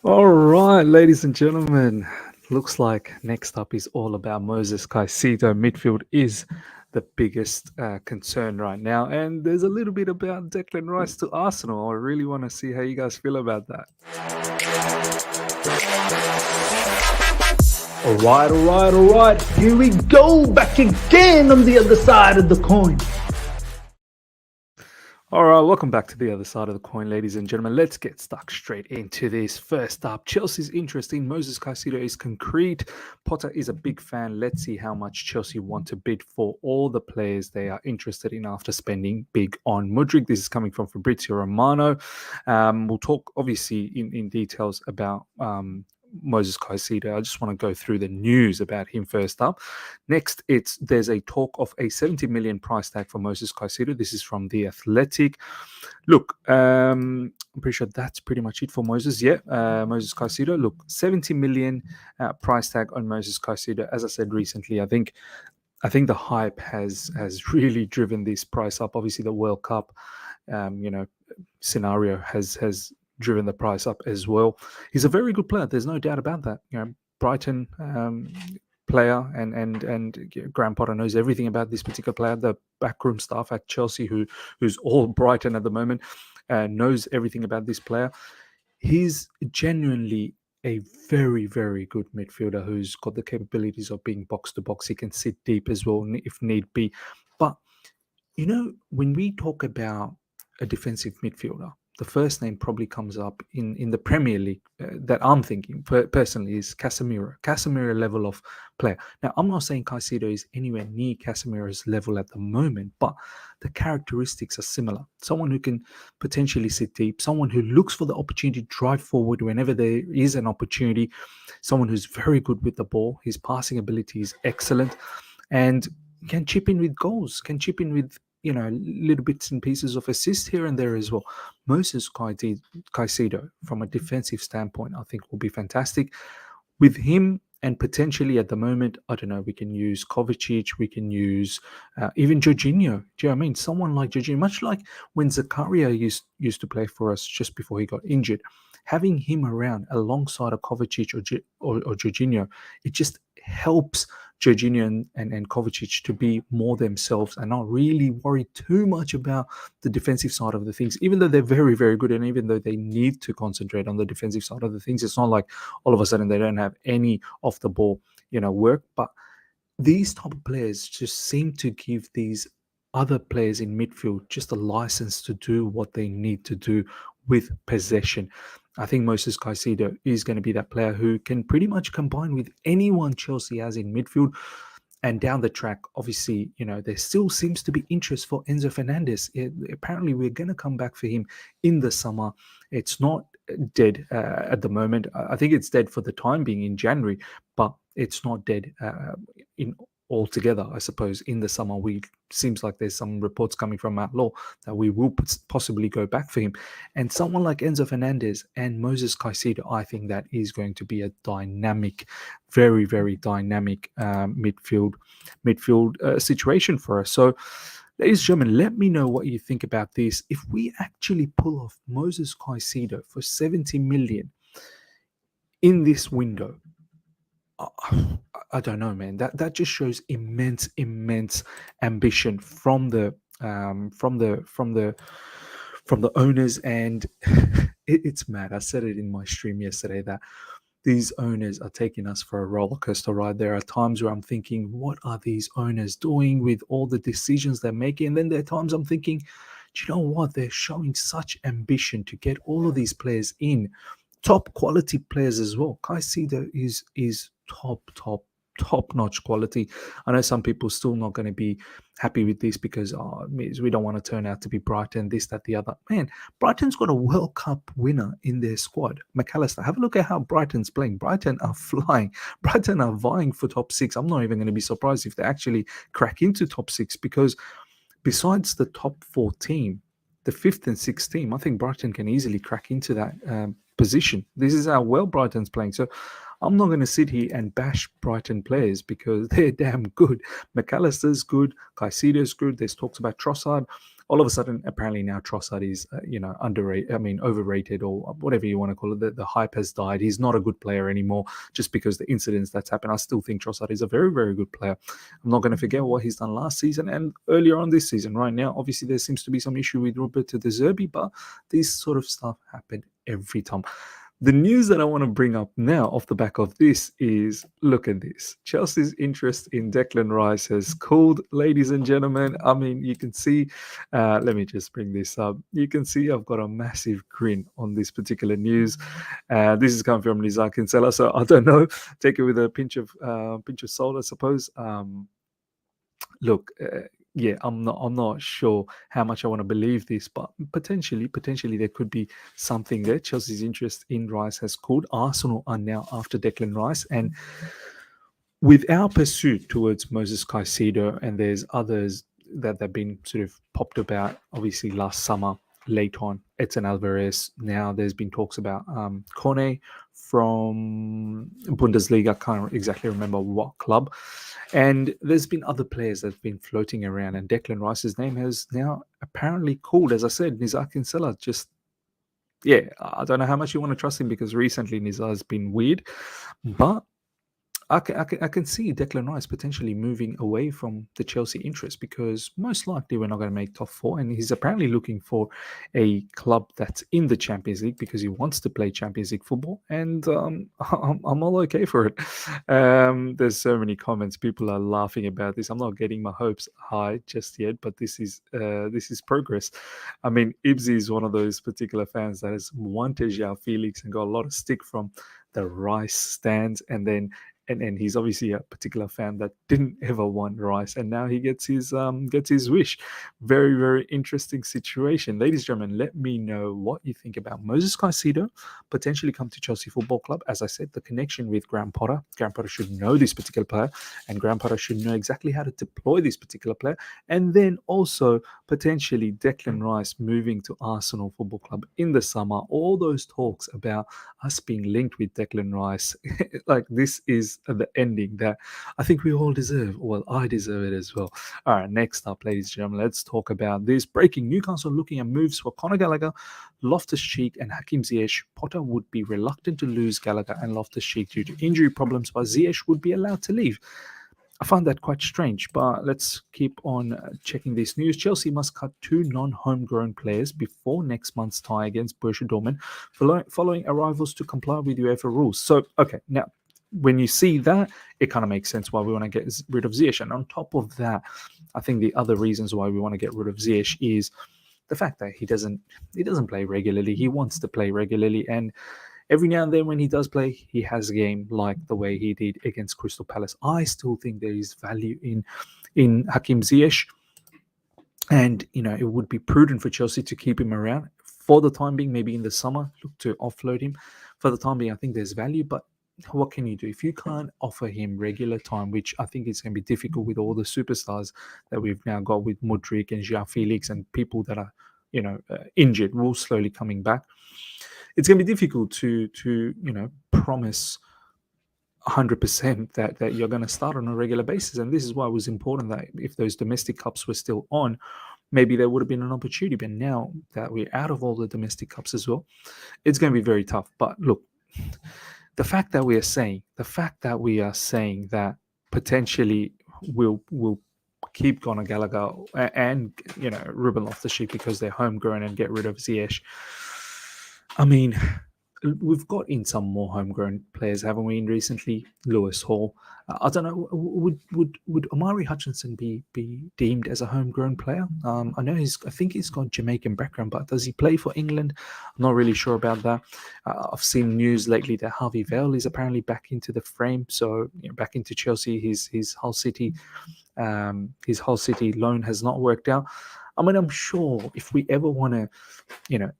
All right, ladies and gentlemen. Looks like next up is all about Moises Caicedo. Midfield is the biggest concern right now. And there's a little bit about Declan Rice to Arsenal. I really want to see how you guys feel about that. All right. Here we go, back again on the other side of the coin. All right, welcome back to the other side of the coin, ladies and gentlemen. Let's get stuck straight into this. First up, Chelsea's interest in Moises Caicedo is concrete. Potter is a big fan. Let's see how much Chelsea want to bid for all the players they are interested in after spending big on Mudryk. This is coming from Fabrizio Romano. We'll talk, obviously, in details about Moises Caicedo. I just want to go through the news about him first up. Next, there's a talk of a 70 million price tag for Moises Caicedo. This is from The Athletic. Look, I'm pretty sure that's pretty much it for Moises. Yeah, Moises Caicedo. Look, 70 million price tag on Moises Caicedo. As I said recently, I think the hype has really driven this price up. Obviously, the World Cup, scenario has driven the price up as well. He's a very good player. There's no doubt about that. Brighton player, and Graham Potter knows everything about this particular player. The backroom staff at Chelsea, who's all Brighton at the moment, knows everything about this player. He's genuinely a very, very good midfielder who's got the capabilities of being box to box. He can sit deep as well if need be. But when we talk about a defensive midfielder, the first name probably comes up in the Premier League that I'm thinking personally is Casemiro level of player. Now, I'm not saying Caicedo is anywhere near Casemiro's level at the moment, but the characteristics are similar. Someone who can potentially sit deep, someone who looks for the opportunity to drive forward whenever there is an opportunity, someone who's very good with the ball. His passing ability is excellent and can chip in with goals, can chip in with little bits and pieces of assist here and there as well. Moises Caicedo, from a defensive standpoint, I think will be fantastic. With him and potentially at the moment, I don't know, we can use Kovacic, we can use even Jorginho. Do you know what I mean? Someone like Jorginho, much like when Zakaria used to play for us just before he got injured. Having him around alongside a Kovacic or Jorginho, it just helps Jorginho and Kovacic to be more themselves and not really worry too much about the defensive side of the things, even though they're very, very good and even though they need to concentrate on the defensive side of the things. It's not like all of a sudden they don't have any off the ball, work. But these type of players just seem to give these other players in midfield just a license to do what they need to do with possession. I think Moises Caicedo is going to be that player who can pretty much combine with anyone Chelsea has in midfield. And down the track, obviously, there still seems to be interest for Enzo Fernandez. Apparently, we're going to come back for him in the summer. It's not dead at the moment. I think it's dead for the time being in January, but it's not dead in altogether, I suppose. In the summer, seems like there's some reports coming from Matt Law that we will possibly go back for him. And someone like Enzo Fernandez and Moises Caicedo, I think that is going to be a dynamic, very, very dynamic midfield situation for us. So, ladies and gentlemen, let me know what you think about this. If we actually pull off Moises Caicedo for 70 million in this window, I don't know, man. That just shows immense ambition from the owners, and it's mad. I said it in my stream yesterday that these owners are taking us for a roller coaster ride. There are times where I'm thinking, what are these owners doing with all the decisions they're making? And then there are times I'm thinking, do you know what? They're showing such ambition to get all of these players in, top quality players as well. Caicedo is top notch quality. I know some people still not going to be happy with this because we don't want to turn out to be Brighton, this, that, the other. Man, Brighton's got a World Cup winner in their squad, McAllister. Have a look at how Brighton's playing. Brighton are flying. Brighton are vying for top six. I'm not even going to be surprised if they actually crack into top six, because besides the top four team, the fifth and sixth team, I think Brighton can easily crack into that position. This is how well Brighton's playing. So I'm not going to sit here and bash Brighton players because they're damn good. McAllister's good. Caicedo's good. There's talks about Trossard. all of a sudden, apparently now Trossard is, underrated. I mean, overrated or whatever you want to call it. The hype has died. He's not a good player anymore just because the incidents that's happened. I still think Trossard is a very, very good player. I'm not going to forget what he's done last season and earlier on this season. Right now, obviously, there seems to be some issue with Roberto De Zerbi, but this sort of stuff happened every time. The news that I want to bring up now off the back of this is, look at this. Chelsea's interest in Declan Rice has cooled, ladies and gentlemen. I mean, you can see, let me just bring this up. You can see I've got a massive grin on this particular news. This is coming from Nizar Kinsella, so I don't know. Take it with a pinch of salt, I suppose. Look, yeah, I'm not sure how much I want to believe this, but potentially there could be something there. Chelsea's interest in Rice has cooled. Arsenal are now after Declan Rice, and with our pursuit towards Moises Caicedo, and there's others that have been sort of popped about, obviously last summer, late on, Edson Alvarez. Now there's been talks about Kone from Bundesliga. I can't exactly remember what club. And there's been other players that have been floating around, and Declan Rice's name has now apparently called. As I said, Nizar Kinsella just, I don't know how much you want to trust him because recently Nizar has been weird, but I can see Declan Rice potentially moving away from the Chelsea interest because most likely we're not going to make top four. And he's apparently looking for a club that's in the Champions League because he wants to play Champions League football. And I'm all okay for it. There's so many comments. People are laughing about this. I'm not getting my hopes high just yet, but this is progress. I mean, Ibsy is one of those particular fans that has wanted João Felix and got a lot of stick from the Rice stands, and then and he's obviously a particular fan that didn't ever want Rice, and now he gets his wish. Very, very interesting situation. Ladies and gentlemen, let me know what you think about Moises Caicedo potentially come to Chelsea Football Club. As I said, the connection with Graham Potter. Graham Potter should know this particular player, and Graham Potter should know exactly how to deploy this particular player. And then also potentially Declan Rice moving to Arsenal Football Club in the summer. All those talks about us being linked with Declan Rice, like this is the ending that I think we all deserve. Well, I deserve it as well. All right, next up, ladies and gentlemen, let's talk about this. Breaking: Newcastle looking at moves for Conor Gallagher, Loftus Cheek, and Hakim Ziyech. Potter would be reluctant to lose Gallagher and Loftus Cheek due to injury problems, but Ziyech would be allowed to leave. I find that quite strange, but let's keep on checking this news. Chelsea must cut 2 non-homegrown players before next month's tie against Borussia Dortmund, following arrivals to comply with UEFA rules. So, okay, now, when you see that, it kind of makes sense why we want to get rid of Ziyech. And on top of that, I think the other reasons why we want to get rid of Ziyech is the fact that he doesn't play regularly. He wants to play regularly, and every now and then when he does play, he has a game like the way he did against Crystal Palace. I still think there is value in Hakim Ziyech, and it would be prudent for Chelsea to keep him around for the time being. Maybe in the summer, look to offload him. For the time being, I think there's value, but what can you do if you can't offer him regular time, which I think is going to be difficult with all the superstars that we've now got with Mudryk and João Felix and people that are injured, will slowly coming back. It's going to be difficult to promise 100% that you're going to start on a regular basis. And this is why it was important that if those domestic cups were still on, maybe there would have been an opportunity. But now that we're out of all the domestic cups as well, it's going to be very tough. But look, the fact that we are saying that potentially we'll keep Conor Gallagher and Ruben Loftus Cheek because they're homegrown and get rid of Ziyech. I mean, we've got in some more homegrown players, haven't we? Recently, Lewis Hall. I don't know. Would Omari Hutchinson be deemed as a homegrown player? I know I think he's got Jamaican background, but does he play for England? I'm not really sure about that. I've seen news lately that Harvey Vale is apparently back into the frame, so back into Chelsea. His Hull City loan has not worked out. I mean, I'm sure if we ever want to,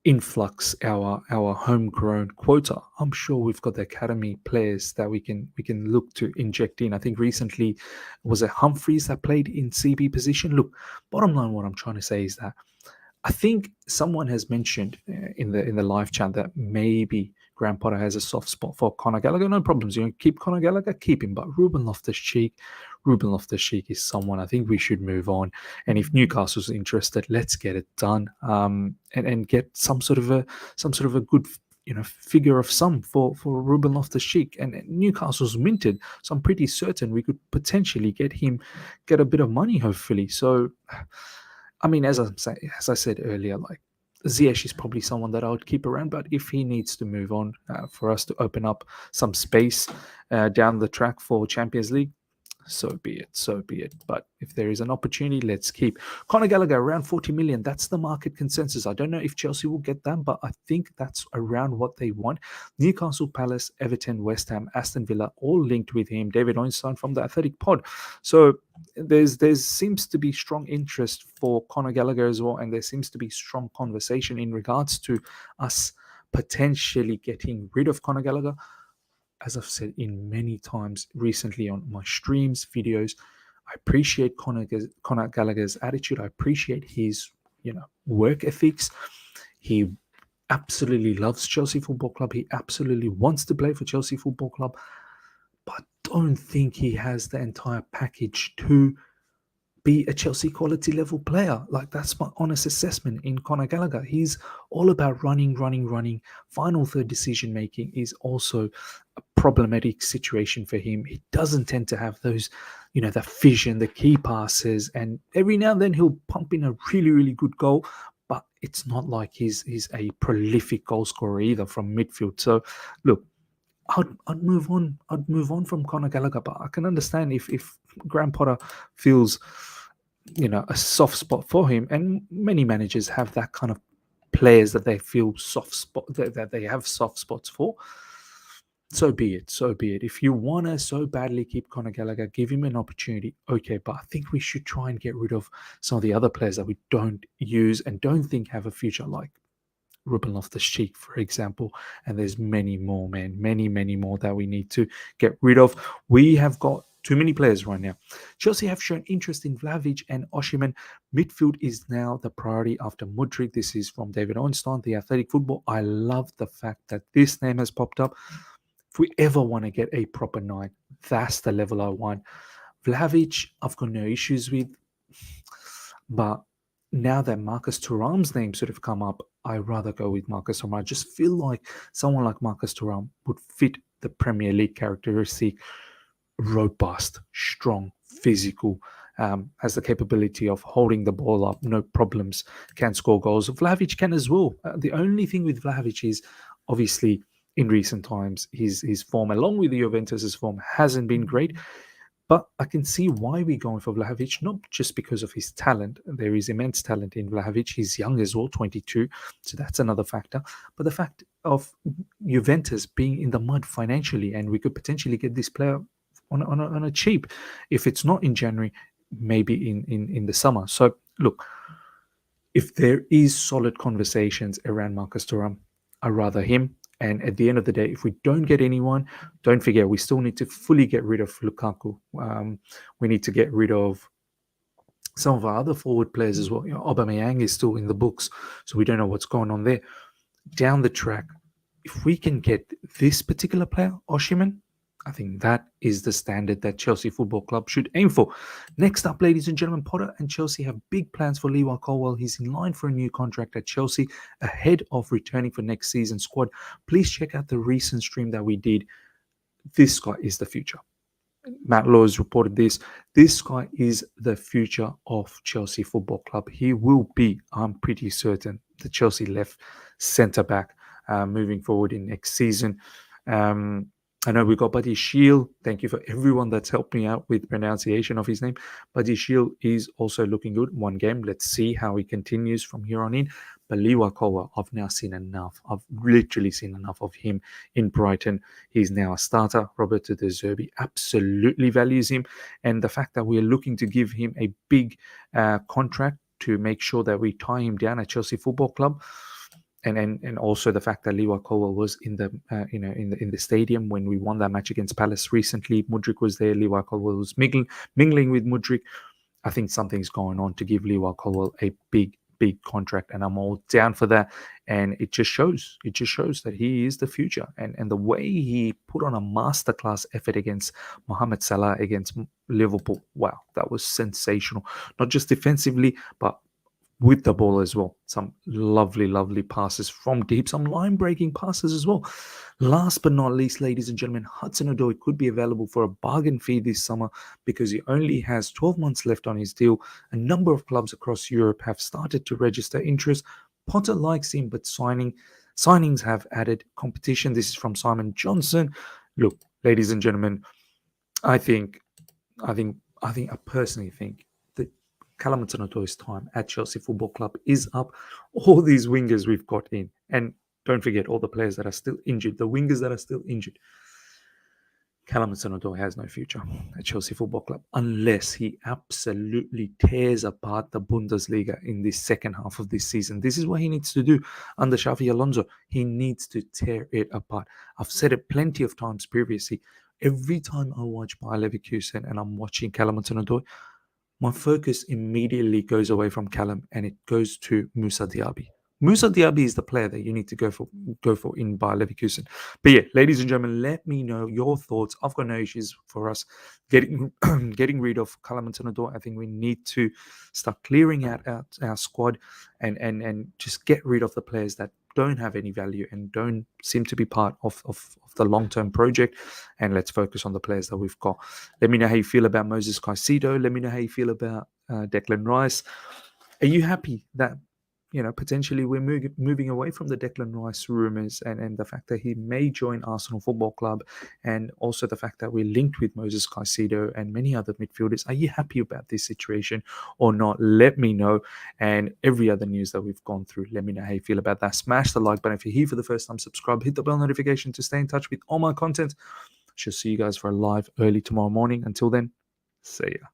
influx our homegrown quota, I'm sure we've got the academy players that we can look to inject in. I think recently was it Humphreys that played in CB position. Look, bottom line, what I'm trying to say is that I think someone has mentioned in the live chat that maybe Graham Potter has a soft spot for Conor Gallagher. No problems. Keep Conor Gallagher, keep him. But Ruben Loftus Cheek, Ruben Loftus-Cheek is someone I think we should move on. And if Newcastle's interested, let's get it done, and get some sort of a good figure of sum for Ruben Loftus-Cheek. And Newcastle's minted, so I'm pretty certain we could potentially get a bit of money, hopefully. So, I mean, as I said earlier, like Ziyech is probably someone that I would keep around, but if he needs to move on for us to open up some space down the track for Champions League, so be it. But if there is an opportunity, let's keep Conor Gallagher around 40 million. That's the market consensus. I don't know if Chelsea will get that, but I think that's around what they want. Newcastle, Palace, Everton, West Ham, Aston Villa, all linked with him. David Einstein from the Athletic Pod. So there seems to be strong interest for Conor Gallagher as well, and there seems to be strong conversation in regards to us potentially getting rid of Conor Gallagher. As I've said in many times recently on my streams, videos, I appreciate Conor Gallagher's attitude. I appreciate his, work ethics. He absolutely loves Chelsea Football Club. He absolutely wants to play for Chelsea Football Club. But I don't think he has the entire package to be a Chelsea quality level player. Like, that's my honest assessment in Conor Gallagher. He's all about running. Final third decision making is also a problematic situation for him. He doesn't tend to have those, the vision, the key passes, and every now and then he'll pump in a really, really good goal. But it's not like he's a prolific goal scorer either from midfield. So, look, I'd move on. I'd move on from Conor Gallagher, but I can understand if Graham Potter feels, a soft spot for him, and many managers have that kind of players that they feel that they have soft spots for. So be it. If you want to so badly keep Conor Gallagher, give him an opportunity. Okay, but I think we should try and get rid of some of the other players that we don't use and don't think have a future, like Ruben Loftus-Cheek, for example, and there's many more, man, many more that we need to get rid of. We have got too many players right now. Chelsea have shown interest in Vlahovic and Osimhen. Midfield is now the priority after Mudryk. This is from David Einstein, The Athletic Football. I love the fact that this name has popped up. If we ever want to get a proper 9, that's the level I want. Vlahovic, I've got no issues with, but now that Marcus Thuram's name sort of come up, I'd rather go with Marcus Thuram. I just feel like someone like Marcus Thuram would fit the Premier League characteristic: robust, strong, physical, has the capability of holding the ball up, no problems, can score goals. Vlahovic can as well. The only thing with Vlahovic is, obviously, in recent times, his form, along with the Juventus' form, hasn't been great. But I can see why we're going for Vlahovic, not just because of his talent. There is immense talent in Vlahovic. He's young as well, 22, so that's another factor. But the fact of Juventus being in the mud financially, and we could potentially get this player on a cheap, if it's not in January, maybe in the summer. So look, if there is solid conversations around Marcus Thuram, I'd rather him. And at the end of the day, if we don't get anyone, don't forget, we still need to fully get rid of Lukaku. We need to get rid of some of our other forward players as well. Aubameyang is still in the books, so we don't know what's going on there. Down the track, if we can get this particular player, Osimhen, I think that is the standard that Chelsea Football Club should aim for. Next up, ladies and gentlemen, Potter and Chelsea have big plans for Levi Colwill. He's in line for a new contract at Chelsea ahead of returning for next season's squad. Please check out the recent stream that we did. This guy is the future. Matt Law has reported this. This guy is the future of Chelsea Football Club. He will be, I'm pretty certain, the Chelsea left centre-back moving forward in next season. I know we got Buddy Shield. Thank you for everyone that's helped me out with pronunciation of his name. Buddy Shield is also looking good. One game. Let's see how he continues from here on in. But Levi Colwill, I've now seen enough. I've literally seen enough of him in Brighton. He's now a starter. Roberto De Zerbi absolutely values him. And the fact that we're looking to give him a big contract to make sure that we tie him down at Chelsea Football Club. And also the fact that Levi Colwill was in the in the stadium when we won that match against Palace recently. Mudryk was there. Levi Colwill was mingling with Mudryk. I think something's going on to give Levi Colwill a big big contract, and I'm all down for that. And it just shows that he is the future. And the way he put on a masterclass effort against Mohamed Salah against Liverpool, wow, that was sensational. Not just defensively, but with the ball as well. Some lovely passes from deep, some line-breaking passes as well. Last but not least, ladies and gentlemen, Hudson-Odoi could be available for a bargain fee this summer because he only has 12 months left on his deal. A number of clubs across Europe have started to register interest. Potter likes him, but signings have added competition. This is from Simon Johnson. Look, ladies and gentlemen, I personally think that Callum Hudson-Odoi's time at Chelsea Football Club is up. All these wingers we've got in, and don't forget all the players that are still injured, the wingers that are still injured. Callum Hudson-Odoi has no future at Chelsea Football Club unless he absolutely tears apart the Bundesliga in the second half of this season. This is what he needs to do under Xavi Alonso. He needs to tear it apart. I've said it plenty of times previously. Every time I watch Bayer Leverkusen and I'm watching Callum Hudson-Odoi, my focus immediately goes away from Callum and it goes to Moussa Diaby. Moussa Diaby is the player that you need to go for in Bayer Leverkusen. But yeah, ladies and gentlemen, let me know your thoughts. I've got no issues for us getting rid of Callum Hudson-Odoi. I think we need to start clearing out our squad and just get rid of the players that don't have any value and don't seem to be part of the long-term project, and let's focus on the players that we've got. Let me know how you feel about Moises Caicedo. Let me know how you feel about Declan Rice. Are you happy that potentially we're moving away from the Declan Rice rumours and the fact that he may join Arsenal Football Club, and also the fact that we're linked with Moises Caicedo and many other midfielders? Are you happy about this situation or not? Let me know. And every other news that we've gone through, let me know how you feel about that. Smash the like button if you're here for the first time. Subscribe, hit the bell notification to stay in touch with all my content. Shall see you guys for a live early tomorrow morning. Until then, see ya.